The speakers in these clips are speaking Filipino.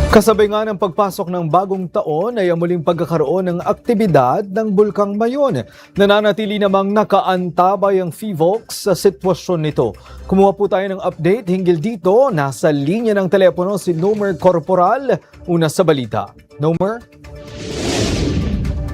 Kasabay nga ng pagpasok ng bagong taon ay ang muling pagkakaroon ng aktibidad ng Bulkang Mayon. Nananatili namang nakaantabay ang PHIVOLCS sa sitwasyon nito. Kumuha po tayo ng update hinggil dito. Nasa linya ng telepono si Nomer Corporal. Una sa balita. Nomer?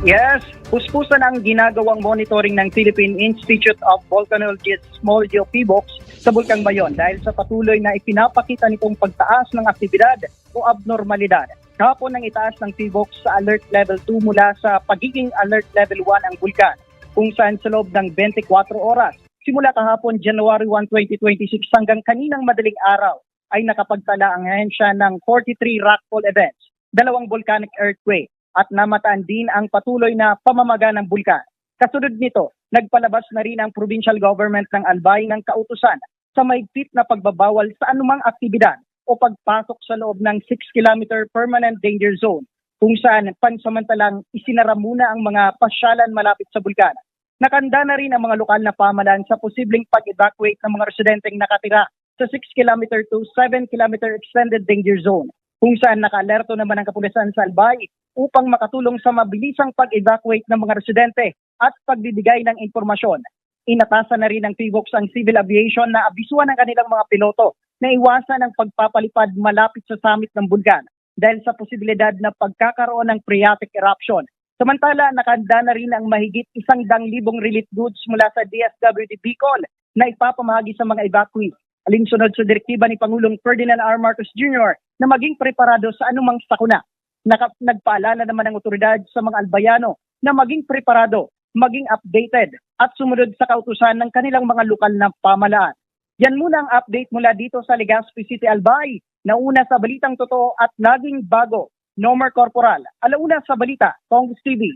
Yes, puspusan ang ginagawang monitoring ng Philippine Institute of Volcanology at Small PHIVOLCS sa Bulkang Mayon dahil sa patuloy na ipinapakita nitong pagtaas ng aktibidad o abnormalidad. Kahapon nang itaas ng PHIVOLCS sa Alert Level 2 mula sa pagiging Alert Level 1 ang bulkan, kung saan sa loob ng 24 oras, simula kahapon January 1, 2026 hanggang kaninang madaling araw, ay nakapagtala ang ahensya ng 43 rockfall events, 2 volcanic earthquake, at namataan din ang patuloy na pamamaga ng bulkan. Kasunod nito, nagpalabas na rin ang provincial government ng Albay ng kautusan sa mahigpit na pagbabawal sa anumang aktibidad o pagpasok sa loob ng 6-kilometer permanent danger zone, kung saan pansamantalang isinara muna ang mga pasyalan malapit sa bulkan. Nakanda na rin ang mga lokal na pamahalaan sa posibleng pag-evacuate ng mga residenteng nakatira sa 6-kilometer to 7-kilometer extended danger zone, kung saan naka-alerto naman ang kapulisan sa Albay upang makatulong sa mabilisang pag-evacuate ng mga residente at pagbibigay ng impormasyon. Inatasan na rin ng PHIVOLCS ang civil aviation na abisuan ng kanilang mga piloto na iwasan ang pagpapalipad malapit sa summit ng bulkan dahil sa posibilidad na pagkakaroon ng phreatic eruption. Samantala, nakahanda na rin ang mahigit 100,000 relief goods mula sa DSWD Bicol na ipapamahagi sa mga evacuee. Alinsunod sa direktiba ni Pangulong Ferdinand R. Marcos Jr. na maging preparado sa anumang sakuna. Nagpaalala naman ang otoridad sa mga albayano na maging preparado, maging updated at sumunod sa kautusan ng kanilang mga lokal na pamahalaan. Yan muna ang update mula dito sa Legazpi City, Albay. Nauna sa balitang totoo at laging bago, Nomer Corporal. Alauna sa balita, Congress TV.